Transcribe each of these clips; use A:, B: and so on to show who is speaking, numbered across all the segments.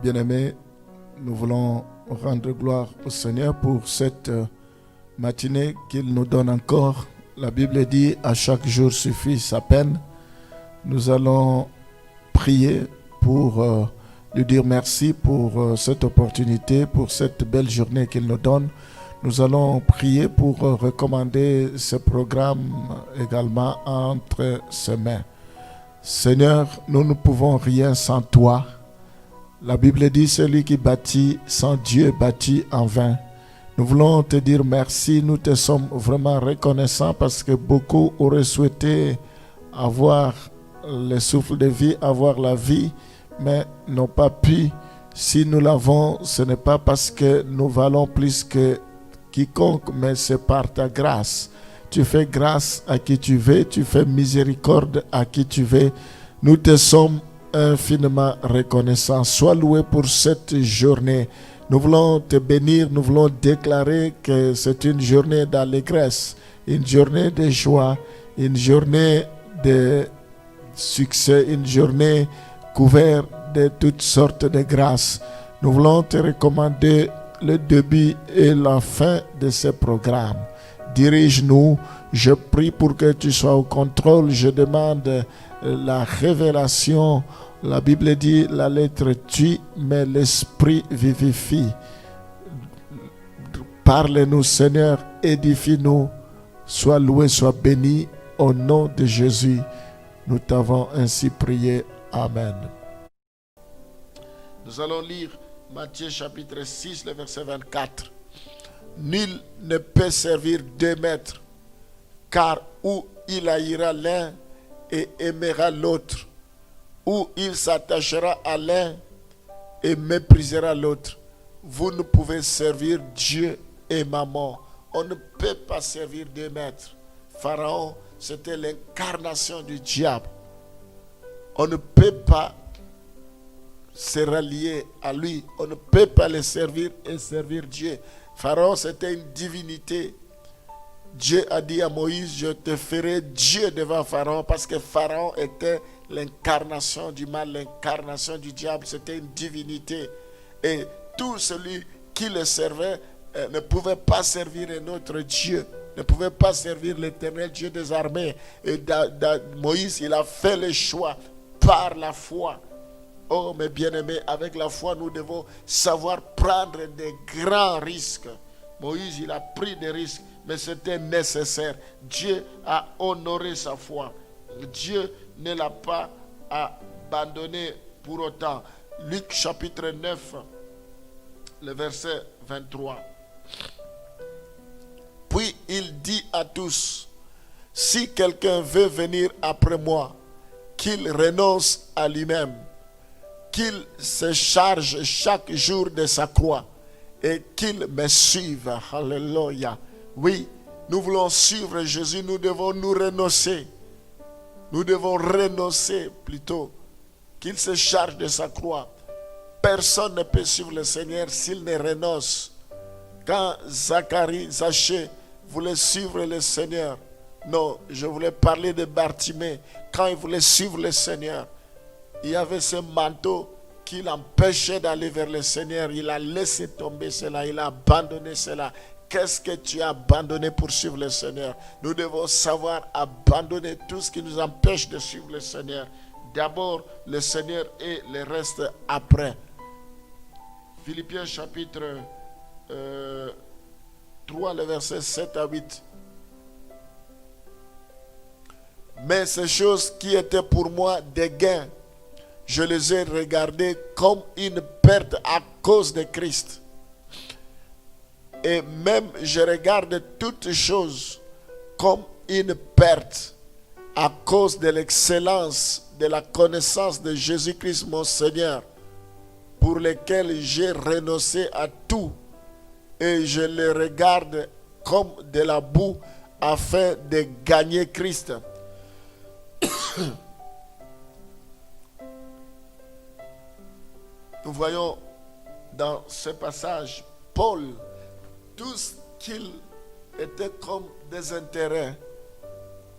A: Bien-aimés, nous voulons rendre gloire au Seigneur pour cette matinée qu'il nous donne encore. La Bible dit « À chaque jour suffit sa peine ». Nous allons prier pour lui dire merci pour cette opportunité, pour cette belle journée qu'il nous donne. Nous allons prier pour recommander ce programme également entre ses mains. Seigneur, nous ne pouvons rien sans toi. La Bible dit, celui qui bâtit sans Dieu bâtit en vain. Nous voulons te dire merci, nous te sommes vraiment reconnaissants parce que beaucoup auraient souhaité avoir le souffle de vie, avoir la vie, mais n'ont pas pu. Si nous l'avons, ce n'est pas parce que nous valons plus que quiconque, mais c'est par ta grâce. Tu fais grâce à qui tu veux, tu fais miséricorde à qui tu veux. Nous te sommes infiniment reconnaissants. Sois loué pour cette journée. Nous voulons te bénir, nous voulons déclarer que c'est une journée d'allégresse, une journée de joie, une journée de succès, une journée couverte de toutes sortes de grâces. Nous voulons te recommander le début et la fin de ce programme. Dirige-nous, je prie pour que tu sois au contrôle, je demande la révélation. La Bible dit la lettre tue, mais l'esprit vivifie. Parle-nous, Seigneur, édifie-nous, sois loué, sois béni, au nom de Jésus. Nous t'avons ainsi prié. Amen. Nous allons lire Matthieu chapitre 6, le verset 24. Nul ne peut servir deux maîtres, car ou il haïra l'un et aimera l'autre, ou il s'attachera à l'un et méprisera l'autre. Vous ne pouvez servir Dieu et Mammon. On ne peut pas servir deux maîtres. Pharaon, c'était l'incarnation du diable. On ne peut pas se rallier à lui. On ne peut pas le servir et servir Dieu. Pharaon, c'était une divinité. Dieu a dit à Moïse, je te ferai Dieu devant Pharaon, parce que Pharaon était l'incarnation du mal, l'incarnation du diable. C'était une divinité. Et tout celui qui le servait ne pouvait pas servir un autre Dieu, ne pouvait pas servir l'Éternel Dieu des armées. Et Moïse, il a fait le choix par la foi. Oh mes bien-aimés, avec la foi, nous devons savoir prendre des grands risques. Moïse, il a pris des risques, mais c'était nécessaire. Dieu a honoré sa foi. Dieu ne l'a pas abandonné pour autant. Luc chapitre 9, le verset 23. Puis il dit à tous, si quelqu'un veut venir après moi, qu'il renonce à lui-même, qu'il se charge chaque jour de sa croix et qu'il me suive. Alléluia. Oui, nous voulons suivre Jésus, nous devons nous renoncer. Nous devons renoncer plutôt, qu'il se charge de sa croix. Personne ne peut suivre le Seigneur s'il ne renonce. Quand Zachée voulait suivre le Seigneur, non, je voulais parler de Bartimée. Quand il voulait suivre le Seigneur, il y avait ce manteau qui l'empêchait d'aller vers le Seigneur. Il a laissé tomber cela, il a abandonné cela. Qu'est-ce que tu as abandonné pour suivre le Seigneur? Nous devons savoir abandonner tout ce qui nous empêche de suivre le Seigneur. D'abord le Seigneur et le reste après. Philippiens chapitre 3, le verset 7 à 8. Mais ces choses qui étaient pour moi des gains, je les ai regardées comme une perte à cause de Christ. Et même je regarde toutes choses comme une perte à cause de l'excellence de la connaissance de Jésus-Christ mon Seigneur, pour lequel j'ai renoncé à tout et je le regarde comme de la boue afin de gagner Christ. Nous voyons dans ce passage, Paul, tout ce qu'il était comme des intérêts,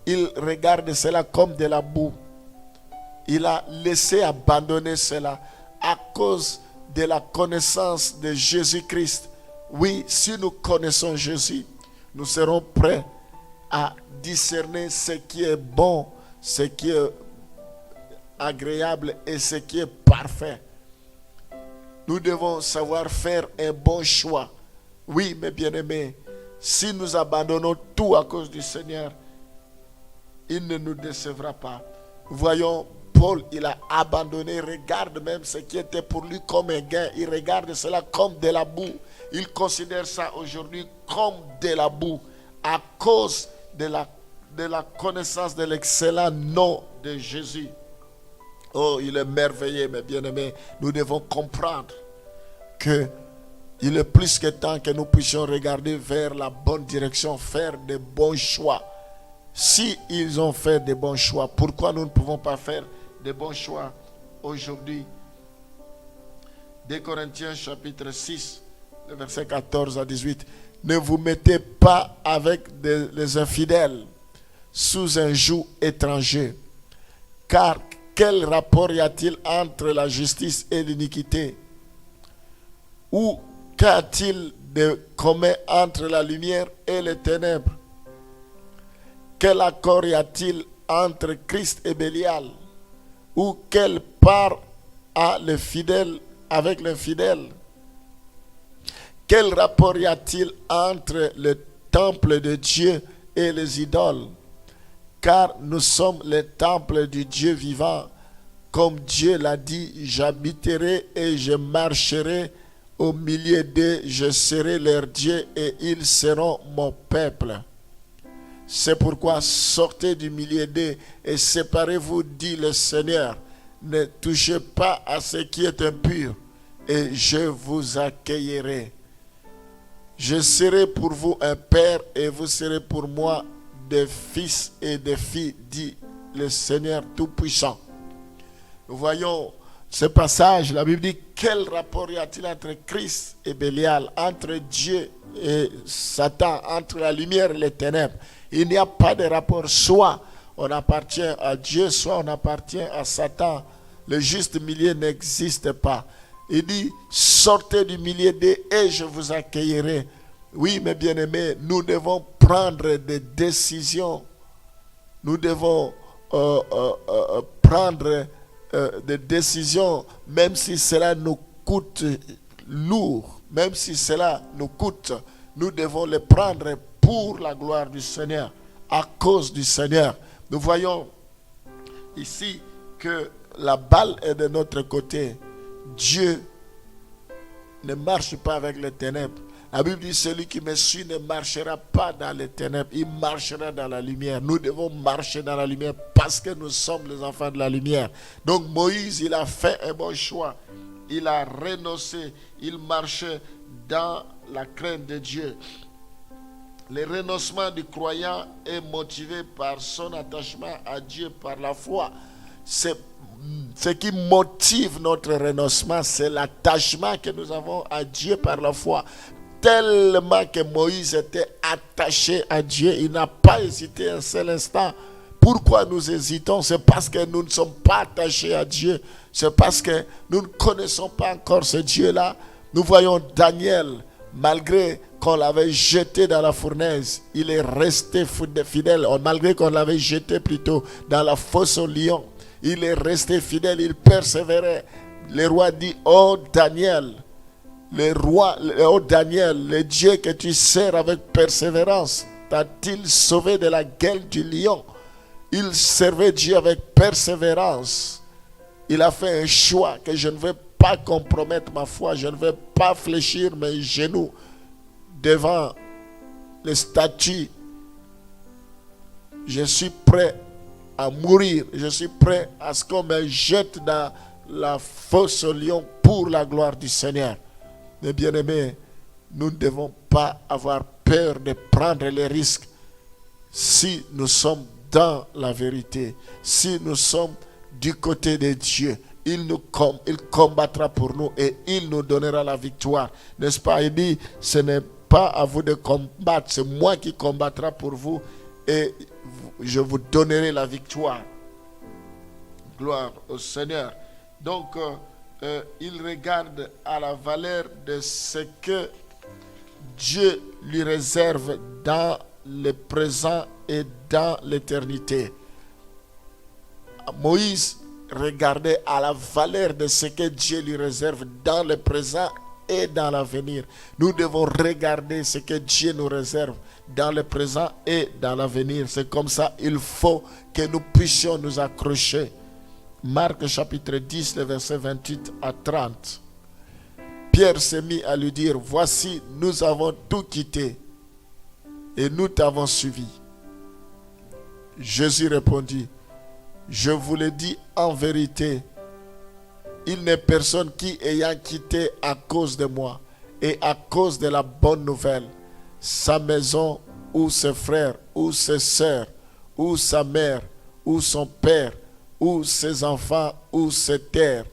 A: il regarde cela comme de la boue. Il a laissé abandonner cela à cause de la connaissance de Jésus-Christ. Oui, si nous connaissons Jésus, nous serons prêts à discerner ce qui est bon, ce qui est agréable et ce qui est parfait. Nous devons savoir faire un bon choix. Oui, mes bien-aimés, si nous abandonnons tout à cause du Seigneur, il ne nous décevra pas. Voyons, Paul, il a abandonné, regarde même ce qui était pour lui comme un gain. Il regarde cela comme de la boue. Il considère ça aujourd'hui comme de la boue à cause de la connaissance de l'excellent nom de Jésus. Oh, il est merveilleux, mes bien-aimés. Nous devons comprendre que il est plus que temps que nous puissions regarder vers la bonne direction, faire de bons choix. Si ils ont fait de bons choix, pourquoi nous ne pouvons pas faire de bons choix aujourd'hui? 2 Corinthiens chapitre 6, le verset 14 à 18. Ne vous mettez pas avec les infidèles sous un joug étranger. Car quel rapport y a-t-il entre la justice et l'iniquité? Ou qu'a-t-il de commun entre la lumière et les ténèbres? Quel accord y a-t-il entre Christ et Bélial? Ou quelle part a le fidèle avec l'infidèle? Quel rapport y a-t-il entre le temple de Dieu et les idoles? Car nous sommes le temple du Dieu vivant. Comme Dieu l'a dit, j'habiterai et je marcherai au milieu d'eux, je serai leur Dieu et ils seront mon peuple. C'est pourquoi sortez du milieu d'eux et séparez-vous, dit le Seigneur. Ne touchez pas à ce qui est impur et je vous accueillerai. Je serai pour vous un père et vous serez pour moi des fils et des filles, dit le Seigneur Tout-Puissant. Nous voyons ce passage, la Bible dit, quel rapport y a-t-il entre Christ et Bélial, entre Dieu et Satan, entre la lumière et les ténèbres? Il n'y a pas de rapport. Soit on appartient à Dieu, soit on appartient à Satan. Le juste milieu n'existe pas. Il dit, sortez du milieu d'eux et je vous accueillerai. Oui, mes bien-aimés, nous devons prendre des décisions. Nous devons prendre des décisions, même si cela nous coûte lourd, même si cela nous coûte, nous devons les prendre pour la gloire du Seigneur, à cause du Seigneur. Nous voyons ici que la balle est de notre côté. Dieu ne marche pas avec les ténèbres. La Bible dit, celui qui me suit ne marchera pas dans les ténèbres, il marchera dans la lumière. Nous devons marcher dans la lumière parce que nous sommes les enfants de la lumière. Donc Moïse, il a fait un bon choix. Il a renoncé, il marchait dans la crainte de Dieu. Le renoncement du croyant est motivé par son attachement à Dieu par la foi. Ce qui motive notre renoncement, c'est l'attachement que nous avons à Dieu par la foi. Tellement que Moïse était attaché à Dieu, il n'a pas hésité un seul instant. Pourquoi nous hésitons? C'est parce que nous ne sommes pas attachés à Dieu. C'est parce que nous ne connaissons pas encore ce Dieu-là. Nous voyons Daniel, malgré qu'on l'avait jeté dans la fournaise, il est resté fidèle. Malgré qu'on l'avait jeté plutôt dans la fosse au lion, il est resté fidèle, il persévérait. Le roi dit, oh Daniel, le Dieu que tu sers avec persévérance, t'a-t-il sauvé de la gueule du lion? Il servait Dieu avec persévérance. Il a fait un choix que je ne vais pas compromettre ma foi, je ne vais pas fléchir mes genoux devant les statues. Je suis prêt à mourir, je suis prêt à ce qu'on me jette dans la fosse au lion pour la gloire du Seigneur. Mes bien-aimés, nous ne devons pas avoir peur de prendre les risques si nous sommes dans la vérité, si nous sommes du côté de Dieu. Il combattra pour nous et il nous donnera la victoire. N'est-ce pas? Il dit, ce n'est pas à vous de combattre, c'est moi qui combattra pour vous et je vous donnerai la victoire. Gloire au Seigneur. Donc, il regarde à la valeur de ce que Dieu lui réserve dans le présent et dans l'éternité. Moïse regardait à la valeur de ce que Dieu lui réserve dans le présent et dans l'avenir. Nous devons regarder ce que Dieu nous réserve dans le présent et dans l'avenir. C'est comme ça il faut que nous puissions nous accrocher. Marc chapitre 10, le verset 28 à 30. Pierre s'est mis à lui dire, voici, nous avons tout quitté et nous t'avons suivi. Jésus répondit, je vous le dis en vérité, il n'est personne qui, ayant quitté à cause de moi et à cause de la bonne nouvelle, sa maison ou ses frères ou ses sœurs ou sa mère ou son père ou ses enfants ou ses terres,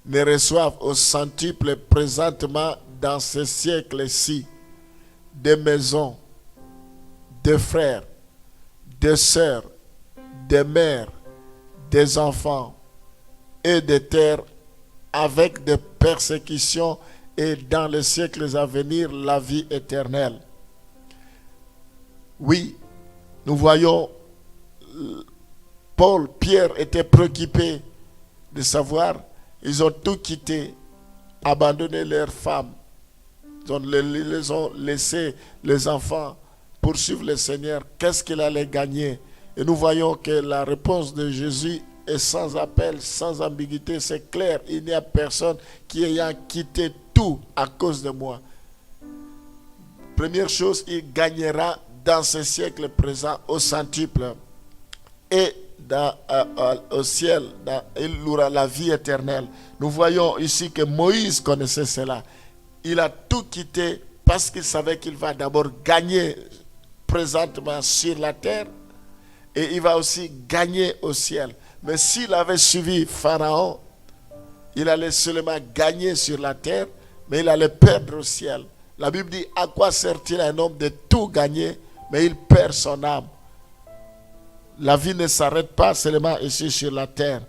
A: ne reçoivent au centuple présentement dans ce siècle-ci des maisons, des frères, des sœurs, des mères, des enfants et des terres avec des persécutions et dans les siècles à venir la vie éternelle. Oui, nous voyons Pierre était préoccupé de savoir, ils ont tout quitté, abandonné leurs femmes, ils ont laissé les enfants poursuivre le Seigneur. Qu'est-ce qu'il allait gagner? Et nous voyons que la réponse de Jésus est sans appel, sans ambiguïté, c'est clair. Il n'y a personne qui ayant quitté tout à cause de moi. Première chose, il gagnera dans ce siècle présent au centuple et au ciel, il aura la vie éternelle. Nous voyons ici que Moïse connaissait cela. Il a tout quitté parce qu'il savait qu'il va d'abord gagner présentement sur la terre et il va aussi gagner au ciel. Mais s'il avait suivi Pharaon, il allait seulement gagner sur la terre, mais il allait perdre au ciel. La Bible dit, à quoi sert-il à un homme de tout gagner, mais il perd son âme? La vie ne s'arrête pas seulement ici sur la terre.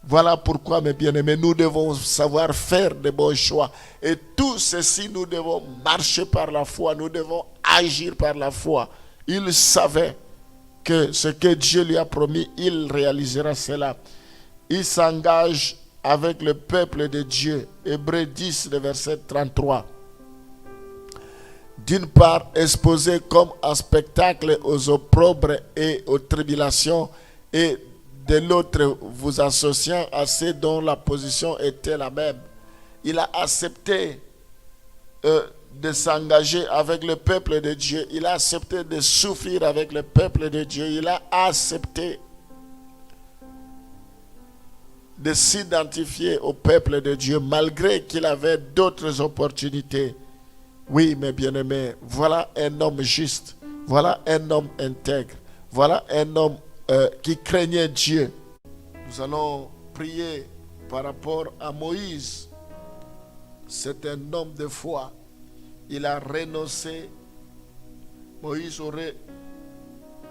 A: Voilà pourquoi, mes bien-aimés, nous devons savoir faire de bons choix. Et tout ceci, nous devons marcher par la foi, nous devons agir par la foi. Il savait que ce que Dieu lui a promis, il réalisera cela. Il s'engage avec le peuple de Dieu. Hébreux 10, le verset 33. D'une part, exposé comme un spectacle aux opprobres et aux tribulations, et de l'autre, vous associant à ceux dont la position était la même. Il a accepté de s'engager avec le peuple de Dieu. Il a accepté de souffrir avec le peuple de Dieu. Il a accepté de s'identifier au peuple de Dieu malgré qu'il avait d'autres opportunités. Oui, mes bien-aimés, voilà un homme juste, voilà un homme intègre, voilà un homme qui craignait Dieu. Nous allons prier par rapport à Moïse. C'est un homme de foi. Il a renoncé. Moïse aurait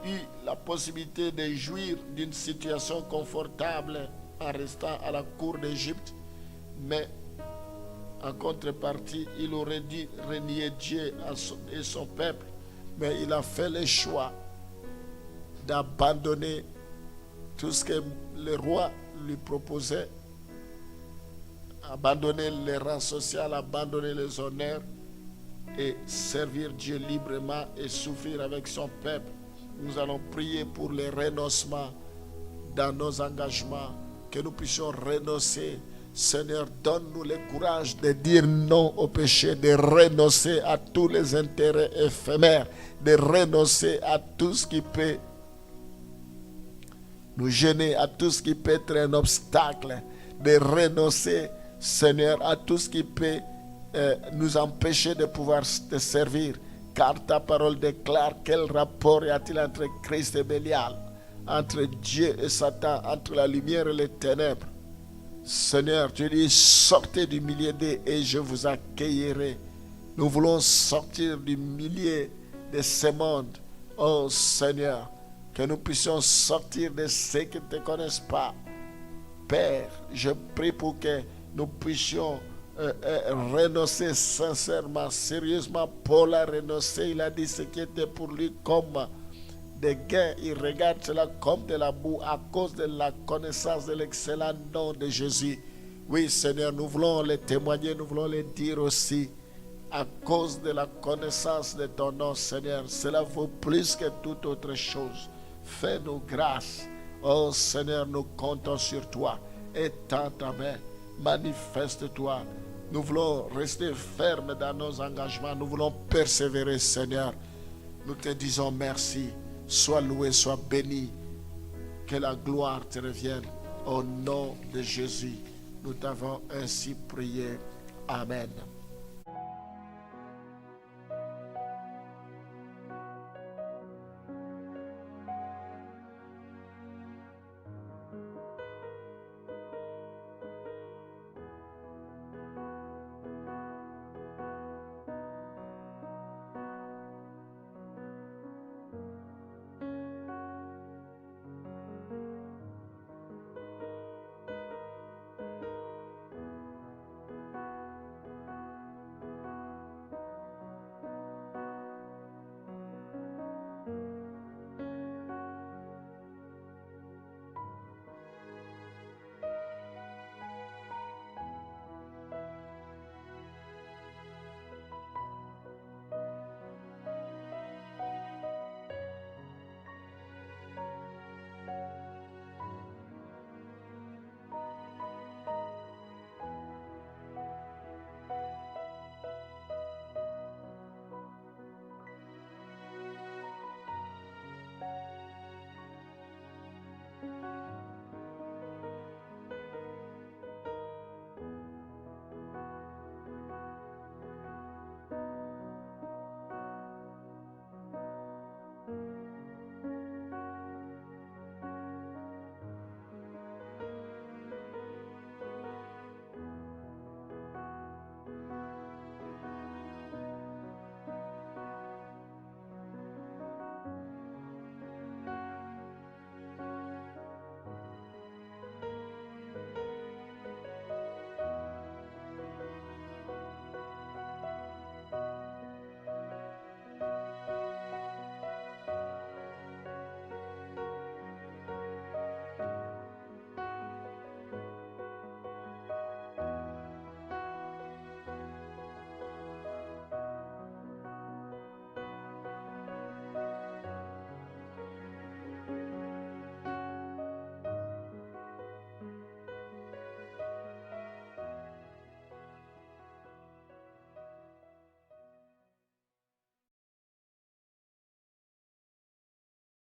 A: eu la possibilité de jouir d'une situation confortable en restant à la cour d'Égypte, mais en contrepartie, il aurait dû renier Dieu et son peuple, mais il a fait le choix d'abandonner tout ce que le roi lui proposait, abandonner les rangs sociaux, abandonner les honneurs et servir Dieu librement et souffrir avec son peuple. Nous allons prier pour les renoncements dans nos engagements, que nous puissions renoncer. Seigneur, donne-nous le courage de dire non au péché, de renoncer à tous les intérêts éphémères, de renoncer à tout ce qui peut nous gêner, à tout ce qui peut être un obstacle, de renoncer, Seigneur, à tout ce qui peut nous empêcher de pouvoir te servir. Car ta parole déclare quel rapport y a-t-il entre Christ et Bélial, entre Dieu et Satan, entre la lumière et les ténèbres. Seigneur, tu dis, sortez du milieu d'eux et je vous accueillerai. Nous voulons sortir du milieu de ce monde. Oh Seigneur, que nous puissions sortir de ceux qui ne te connaissent pas Père, je prie pour que nous puissions renoncer sincèrement, sérieusement. Paul a renoncé, il a dit ce qui était pour lui comme des gains, il regarde cela comme de la boue à cause de la connaissance de l'excellent nom de Jésus. Oui, Seigneur, nous voulons les témoigner, nous voulons les dire aussi. À cause de la connaissance de ton nom, Seigneur, cela vaut plus que toute autre chose. Fais-nous grâce. Oh Seigneur, nous comptons sur toi. Étends ta main, manifeste-toi. Nous voulons rester fermes dans nos engagements. Nous voulons persévérer, Seigneur. Nous te disons merci. Sois loué, sois béni. Que la gloire te revienne. Au nom de Jésus, nous t'avons ainsi prié. Amen.